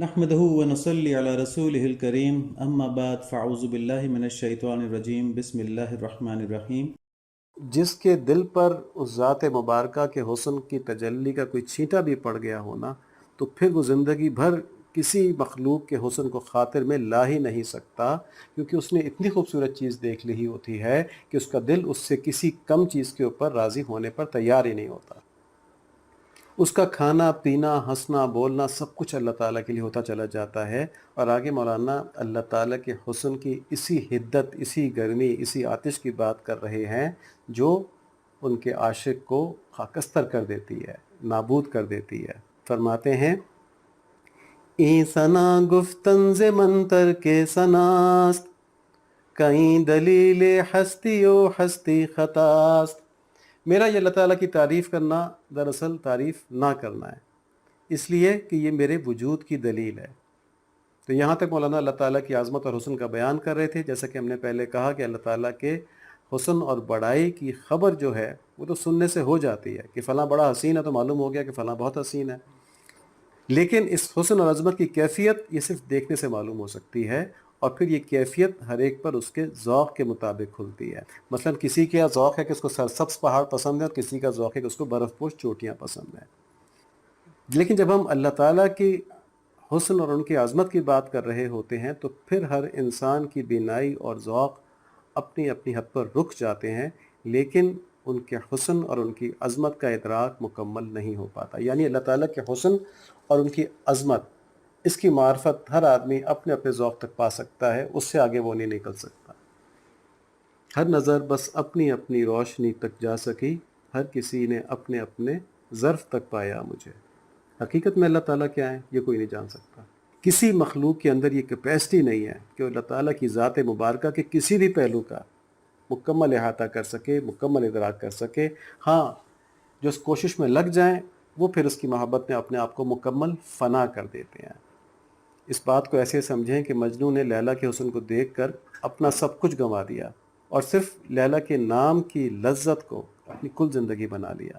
نحمده ونصلي على رسوله الكريم اما بعد فاعوذ بالله من الشیطان الرجیم بسم اللہ الرحمن الرحیم۔ جس کے دل پر اس ذات مبارکہ کے حسن کی تجلی کا کوئی چھینٹا بھی پڑ گیا ہونا تو پھر وہ زندگی بھر کسی مخلوق کے حسن کو خاطر میں لا ہی نہیں سکتا، کیونکہ اس نے اتنی خوبصورت چیز دیکھ لی ہوتی ہے کہ اس کا دل اس سے کسی کم چیز کے اوپر راضی ہونے پر تیار ہی نہیں ہوتا۔ اس کا کھانا پینا ہنسنا بولنا سب کچھ اللہ تعالیٰ کے لیے ہوتا چلا جاتا ہے۔ اور آگے مولانا اللہ تعالیٰ کے حسن کی اسی حدت، اسی گرمی، اسی آتش کی بات کر رہے ہیں جو ان کے عاشق کو خاکستر کر دیتی ہے، نابود کر دیتی ہے۔ فرماتے ہیں ای ثنا گفتن ز منتر کے سناست، کہیں دلیل ہستی و ہستی خطاست۔ میرا یہ اللہ تعالیٰ کی تعریف کرنا دراصل تعریف نہ کرنا ہے، اس لیے کہ یہ میرے وجود کی دلیل ہے۔ تو یہاں تک مولانا اللہ تعالیٰ کی عظمت اور حسن کا بیان کر رہے تھے۔ جیسا کہ ہم نے پہلے کہا کہ اللہ تعالیٰ کے حسن اور بڑائی کی خبر جو ہے وہ تو سننے سے ہو جاتی ہے کہ فلاں بڑا حسین ہے تو معلوم ہو گیا کہ فلاں بہت حسین ہے، لیکن اس حسن اور عظمت کی کیفیت یہ صرف دیکھنے سے معلوم ہو سکتی ہے، اور پھر یہ کیفیت ہر ایک پر اس کے ذوق کے مطابق کھلتی ہے۔ مثلا کسی کا ذوق ہے کہ اس کو سرسبز پہاڑ پسند ہے، اور کسی کا ذوق ہے کہ اس کو برف پوش چوٹیاں پسند ہیں۔ لیکن جب ہم اللہ تعالیٰ کی حسن اور ان کی عظمت کی بات کر رہے ہوتے ہیں تو پھر ہر انسان کی بینائی اور ذوق اپنی اپنی حد پر رک جاتے ہیں، لیکن ان کے حسن اور ان کی عظمت کا ادراک مکمل نہیں ہو پاتا۔ یعنی اللہ تعالیٰ کے حسن اور ان کی عظمت، اس کی معرفت ہر آدمی اپنے اپنے ذوق تک پا سکتا ہے، اس سے آگے وہ نہیں نکل سکتا۔ ہر نظر بس اپنی اپنی روشنی تک جا سکی، ہر کسی نے اپنے اپنے ظرف تک پایا مجھے۔ حقیقت میں اللہ تعالیٰ کیا ہے یہ کوئی نہیں جان سکتا۔ کسی مخلوق کے اندر یہ کیپیسٹی نہیں ہے کہ وہ اللہ تعالیٰ کی ذات مبارکہ کے کسی بھی پہلو کا مکمل احاطہ کر سکے، مکمل ادراک کر سکے۔ ہاں، جو اس کوشش میں لگ جائیں وہ پھر اس کی محبت میں اپنے آپ کو مکمل فنا کر دیتے ہیں۔ اس بات کو ایسے سمجھیں کہ مجنوں نے لیلا کے حسن کو دیکھ کر اپنا سب کچھ گنوا دیا اور صرف لیلا کے نام کی لذت کو اپنی کل زندگی بنا لیا۔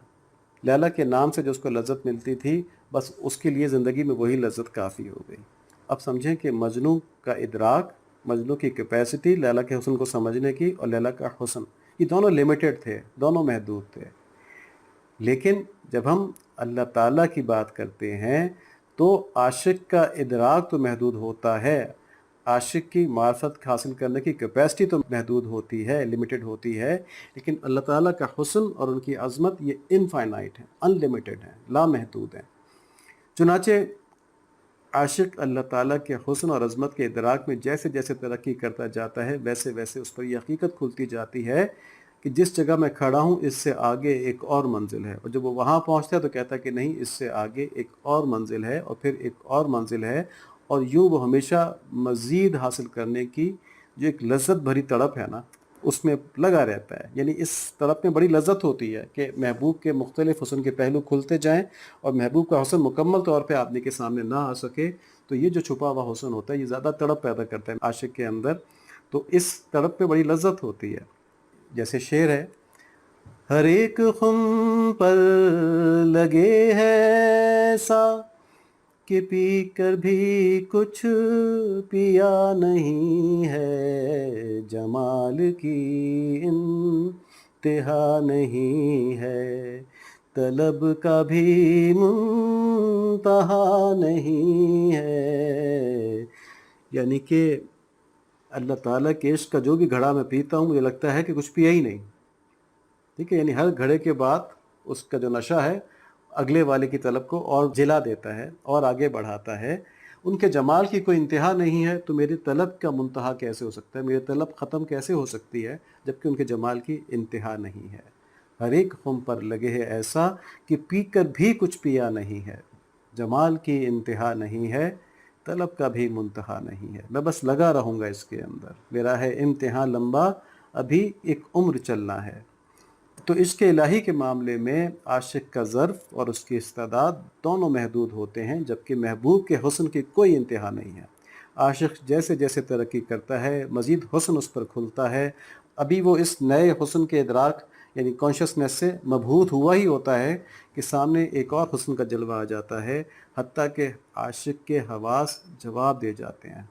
لیلا کے نام سے جو اس کو لذت ملتی تھی، بس اس کے لیے زندگی میں وہی لذت کافی ہو گئی۔ اب سمجھیں کہ مجنوں کا ادراک، مجنوں کی کیپیسٹی لیلا کے حسن کو سمجھنے کی اور لیلا کا حسن، یہ دونوں لیمیٹڈ تھے، دونوں محدود تھے۔ لیکن جب ہم اللہ تعالیٰ کی بات کرتے ہیں تو عاشق کا ادراک تو محدود ہوتا ہے، عاشق کی معرفت حاصل کرنے کی کیپیسٹی تو محدود ہوتی ہے، لمیٹڈ ہوتی ہے، لیکن اللہ تعالیٰ کا حسن اور ان کی عظمت یہ انفائنائٹ ہے، ان لمیٹڈ ہے، لامحدود ہے۔ چنانچہ عاشق اللہ تعالیٰ کے حسن اور عظمت کے ادراک میں جیسے جیسے ترقی کرتا جاتا ہے ویسے ویسے اس پر یہ حقیقت کھلتی جاتی ہے کہ جس جگہ میں کھڑا ہوں اس سے آگے ایک اور منزل ہے، اور جب وہ وہاں پہنچتا ہے تو کہتا ہے کہ نہیں، اس سے آگے ایک اور منزل ہے، اور پھر ایک اور منزل ہے، اور یوں وہ ہمیشہ مزید حاصل کرنے کی جو ایک لذت بھری تڑپ ہے نا، اس میں لگا رہتا ہے۔ یعنی اس طرف میں بڑی لذت ہوتی ہے کہ محبوب کے مختلف حسن کے پہلو کھلتے جائیں، اور محبوب کا حسن مکمل طور پہ آدمی کے سامنے نہ آ سکے تو یہ جو چھپا ہوا حسن ہوتا ہے یہ زیادہ تڑپ پیدا کرتا ہے عاشق کے اندر، تو اس تڑپ میں بڑی لذت ہوتی ہے۔ جیسے شعر ہے، ہر ایک خم پر لگے ہے ایسا کہ پی کر بھی کچھ پیا نہیں ہے، جمال کی انتہا نہیں ہے، طلب کا بھی منتہا نہیں ہے۔ یعنی کہ اللہ تعالیٰ کے عشق کا جو بھی گھڑا میں پیتا ہوں مجھے لگتا ہے کہ کچھ پیا ہی نہیں، ٹھیک ہے۔ یعنی ہر گھڑے کے بعد اس کا جو نشہ ہے اگلے والے کی طلب کو اور جلا دیتا ہے اور آگے بڑھاتا ہے۔ ان کے جمال کی کوئی انتہا نہیں ہے، تو میری طلب کا منتہا کیسے ہو سکتا ہے، میری طلب ختم کیسے ہو سکتی ہے جبکہ ان کے جمال کی انتہا نہیں ہے۔ ہر ایک خم پر لگے ہے ایسا کہ پی کر بھی کچھ پیا نہیں ہے، جمال کی انتہا نہیں ہے، طلب کا بھی منتہا نہیں ہے۔ میں بس لگا رہوں گا اس کے اندر، میرا ہے امتحان لمبا، ابھی ایک عمر چلنا ہے۔ تو عشق الہی کے معاملے میں عاشق کا ظرف اور اس کی استعداد دونوں محدود ہوتے ہیں، جبکہ محبوب کے حسن کی کوئی انتہا نہیں ہے۔ عاشق جیسے جیسے ترقی کرتا ہے مزید حسن اس پر کھلتا ہے، ابھی وہ اس نئے حسن کے ادراک یعنی کانشیسنیس سے مبہوت ہوا ہی ہوتا ہے کہ سامنے ایک اور حسن کا جلوہ آ جاتا ہے۔ حتیٰ کہ عاشق کے حواس جواب دے جاتے ہیں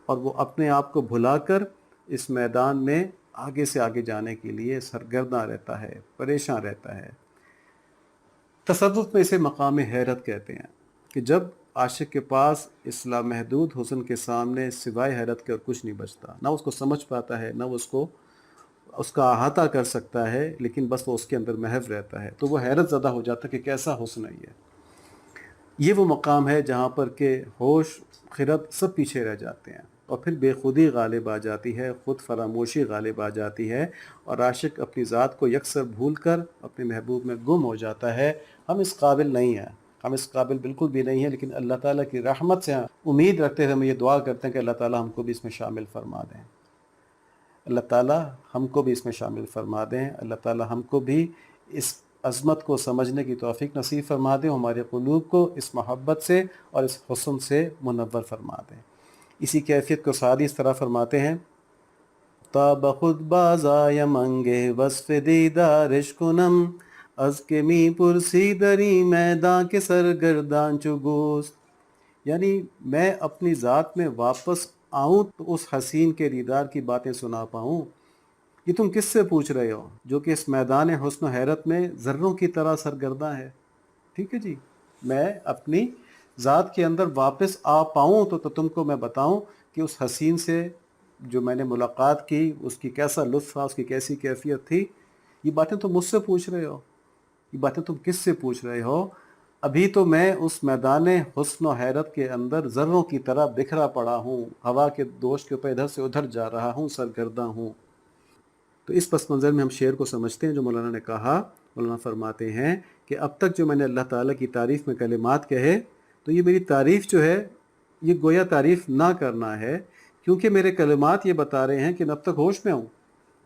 اور وہ اپنے آپ کو بھلا کر اس میدان میں آگے سے آگے جانے کے لیے سرگرداں رہتا ہے، پریشان رہتا ہے۔ تصوف میں اسے مقام حیرت کہتے ہیں کہ جب عاشق کے پاس اس لامحدود حسن کے سامنے سوائے حیرت کے اور کچھ نہیں بچتا، نہ اس کو سمجھ پاتا ہے، نہ وہ اس کا احاطہ کر سکتا ہے، لیکن بس وہ اس کے اندر محو رہتا ہے، تو وہ حیرت زدہ ہو جاتا ہے کہ کیسا حسن ہے یہ وہ مقام ہے جہاں پر کہ ہوش خرد سب پیچھے رہ جاتے ہیں اور پھر بے خودی غالب آ جاتی ہے، خود فراموشی غالب آ جاتی ہے اور عاشق اپنی ذات کو یکسر بھول کر اپنے محبوب میں گم ہو جاتا ہے۔ ہم اس قابل نہیں ہیں، ہم اس قابل بالکل بھی نہیں ہیں، لیکن اللہ تعالیٰ کی رحمت سے امید رکھتے ہوئے ہم یہ دعا کرتے ہیں کہ اللہ تعالیٰ ہم کو بھی اس میں شامل فرما دیں، اللہ تعالیٰ ہم کو بھی اس میں شامل فرما دیں، اللہ تعالیٰ ہم کو بھی اس عظمت کو سمجھنے کی توفیق نصیب فرما دیں، ہمارے قلوب کو اس محبت سے اور اس حسن سے منور فرما دیں۔ اسی کیفیت کو سعدی اس طرح فرماتے ہیں، تا بخود بازای منگے وصف دیدارش کنم، از کے می پرسی دری میدان کے سرگردان چو گوست، یعنی میں اپنی ذات میں واپس آؤں تو اس حسین کے دیدار کی باتیں سنا پاؤں۔ یہ تم کس سے پوچھ رہے ہو جو کہ اس میدان حسن و حیرت میں ذروں کی طرح سرگرداں ہے؟ ٹھیک ہے جی، میں اپنی ذات کے اندر واپس آ پاؤں تو تم کو میں بتاؤں کہ اس حسین سے جو میں نے ملاقات کی اس کی کیسا لطف تھا، اس کی کیسی کیفیت تھی۔ یہ باتیں تم مجھ سے پوچھ رہے ہو، یہ باتیں تم کس سے پوچھ رہے ہو؟ ابھی تو میں اس میدان حسن و حیرت کے اندر ذروں کی طرح بکھرا پڑا ہوں، ہوا کے دوش کے اوپر ادھر سے ادھر جا رہا ہوں، سرگرداں ہوں۔ تو اس پس منظر میں ہم شعر کو سمجھتے ہیں جو مولانا نے کہا۔ مولانا فرماتے ہیں کہ اب تک جو میں نے اللہ تعالیٰ کی تعریف میں کلمات کہے، تو یہ میری تعریف جو ہے یہ گویا تعریف نہ کرنا ہے، کیونکہ میرے کلمات یہ بتا رہے ہیں کہ میں اب تک ہوش میں ہوں،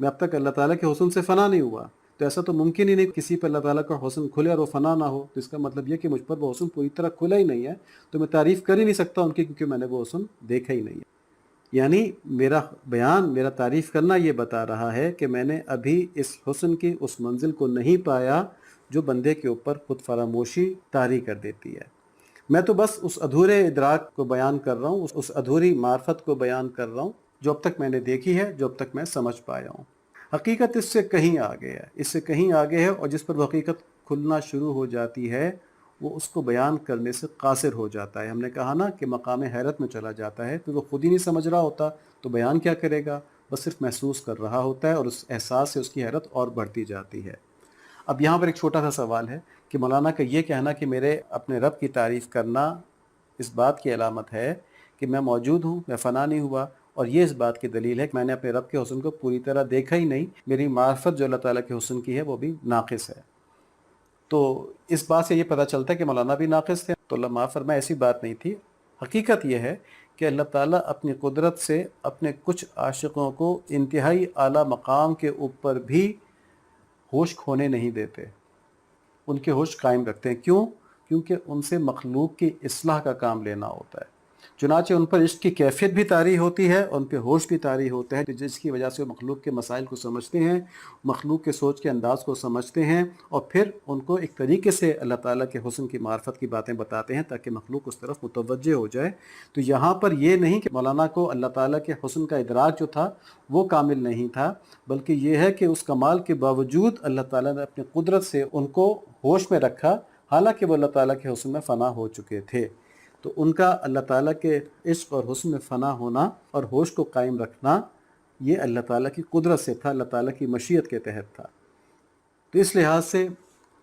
میں اب تک اللہ تعالیٰ کے حسن سے فنا نہیں ہوا۔ تو ایسا تو ممکن ہی نہیں کسی پر اللہ تعالیٰ کا حسن کھلے اور وہ فنا نہ ہو، تو اس کا مطلب یہ کہ مجھ پر وہ حسن پوری طرح کھلا ہی نہیں ہے، تو میں تعریف کر ہی نہیں سکتا ان کی، کیونکہ میں نے وہ حسن دیکھا ہی نہیں ہے۔ یعنی میرا بیان، میرا تعریف کرنا یہ بتا رہا ہے کہ میں نے ابھی اس حسن کی اس منزل کو نہیں پایا جو بندے کے اوپر خود فراموشی طاری کر دیتی ہے۔ میں تو بس اس ادھورے ادراک کو بیان کر رہا ہوں، اس ادھوری معرفت کو بیان کر رہا ہوں جو اب تک میں نے دیکھی ہے، جو اب تک میں سمجھ پایا ہوں۔ حقیقت اس سے کہیں آگے ہے، اس سے کہیں آگے ہے، اور جس پر وہ حقیقت کھلنا شروع ہو جاتی ہے وہ اس کو بیان کرنے سے قاصر ہو جاتا ہے۔ ہم نے کہا نا کہ مقام حیرت میں چلا جاتا ہے، پھر وہ خود ہی نہیں سمجھ رہا ہوتا تو بیان کیا کرے گا، بس صرف محسوس کر رہا ہوتا ہے، اور اس احساس سے اس کی حیرت اور بڑھتی جاتی ہے۔ اب یہاں پر ایک چھوٹا سا سوال ہے کہ مولانا کا یہ کہنا کہ میرے اپنے رب کی تعریف کرنا اس بات کی علامت ہے کہ میں موجود ہوں، میں فنا نہیں ہوا، اور یہ اس بات کی دلیل ہے کہ میں نے اپنے رب کے حسن کو پوری طرح دیکھا ہی نہیں، میری معرفت جو اللہ تعالیٰ کے حسن کی ہے وہ بھی ناقص ہے۔ تو اس بات سے یہ پتہ چلتا ہے کہ مولانا بھی ناقص تھے، تو اللہ معاف فرمائے، ایسی بات نہیں تھی۔ حقیقت یہ ہے کہ اللہ تعالیٰ اپنی قدرت سے اپنے کچھ عاشقوں کو انتہائی اعلیٰ مقام کے اوپر بھی ہوش کھونے نہیں دیتے، ان کے ہوش قائم رکھتے ہیں۔ کیوں؟ کیونکہ ان سے مخلوق کی اصلاح کا کام لینا ہوتا ہے، چنانچہ ان پر عشق کی کیفیت بھی طاری ہوتی ہے، ان پہ ہوش بھی طاری ہوتا ہے، جس کی وجہ سے وہ مخلوق کے مسائل کو سمجھتے ہیں، مخلوق کے سوچ کے انداز کو سمجھتے ہیں، اور پھر ان کو ایک طریقے سے اللہ تعالیٰ کے حسن کی معرفت کی باتیں بتاتے ہیں تاکہ مخلوق اس طرف متوجہ ہو جائے۔ تو یہاں پر یہ نہیں کہ مولانا کو اللہ تعالیٰ کے حسن کا ادراک جو تھا وہ کامل نہیں تھا، بلکہ یہ ہے کہ اس کمال کے باوجود اللہ تعالیٰ نے اپنی قدرت سے ان کو ہوش میں رکھا، حالانکہ وہ اللہ تعالیٰ کے حسن میں فنا ہو چکے تھے۔ تو ان کا اللہ تعالیٰ کے عشق اور حسن میں فنا ہونا اور ہوش کو قائم رکھنا یہ اللہ تعالیٰ کی قدرت سے تھا، اللہ تعالیٰ کی مشیت کے تحت تھا۔ تو اس لحاظ سے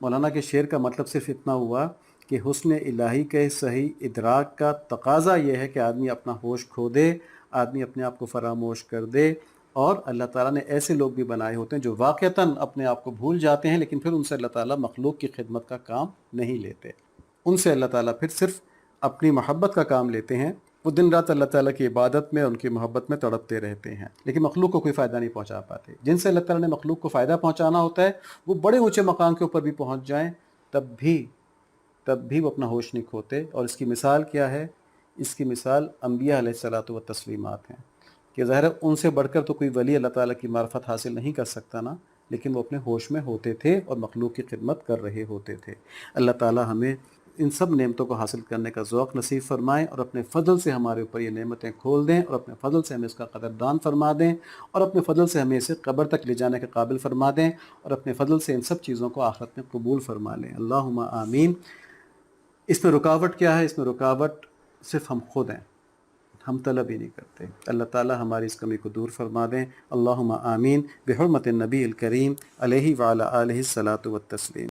مولانا کے شعر کا مطلب صرف اتنا ہوا کہ حسن الہی کے صحیح ادراک کا تقاضا یہ ہے کہ آدمی اپنا ہوش کھو دے، آدمی اپنے آپ کو فراموش کر دے، اور اللہ تعالیٰ نے ایسے لوگ بھی بنائے ہوتے ہیں جو واقعتاً اپنے آپ کو بھول جاتے ہیں، لیکن پھر ان سے اللہ تعالیٰ مخلوق کی خدمت کا کام نہیں لیتے، ان سے اللہ تعالیٰ پھر صرف اپنی محبت کا کام لیتے ہیں۔ وہ دن رات اللہ تعالیٰ کی عبادت میں، ان کی محبت میں تڑپتے رہتے ہیں، لیکن مخلوق کو کوئی فائدہ نہیں پہنچا پاتے۔ جن سے اللہ تعالیٰ نے مخلوق کو فائدہ پہنچانا ہوتا ہے وہ بڑے اونچے مقام کے اوپر بھی پہنچ جائیں، تب بھی وہ اپنا ہوش نہیں کھوتے۔ اور اس کی مثال کیا ہے؟ اس کی مثال انبیاء علیہ الصلاۃ والتسلیمات ہیں، کہ ظاہر ہے ان سے بڑھ کر تو کوئی ولی اللہ تعالیٰ کی معرفت حاصل نہیں کر سکتا نا، لیکن وہ اپنے ہوش میں ہوتے تھے اور مخلوق کی خدمت کر رہے ہوتے تھے۔ اللہ تعالیٰ ہمیں ان سب نعمتوں کو حاصل کرنے کا ذوق نصیب فرمائیں، اور اپنے فضل سے ہمارے اوپر یہ نعمتیں کھول دیں، اور اپنے فضل سے ہمیں اس کا قدردان فرما دیں، اور اپنے فضل سے ہمیں اسے قبر تک لے جانے کے قابل فرما دیں، اور اپنے فضل سے ان سب چیزوں کو آخرت میں قبول فرما لیں۔ اللہم آمین۔ اس میں رکاوٹ کیا ہے؟ اس میں رکاوٹ صرف ہم خود ہیں، ہم طلب ہی نہیں کرتے۔ اللہ تعالی ہماری اس کمی کو دور فرما دیں۔ اللہم آمین بحرمت النبی الکریم علیہ وعلی آلہ الصلاۃ والتسلیم۔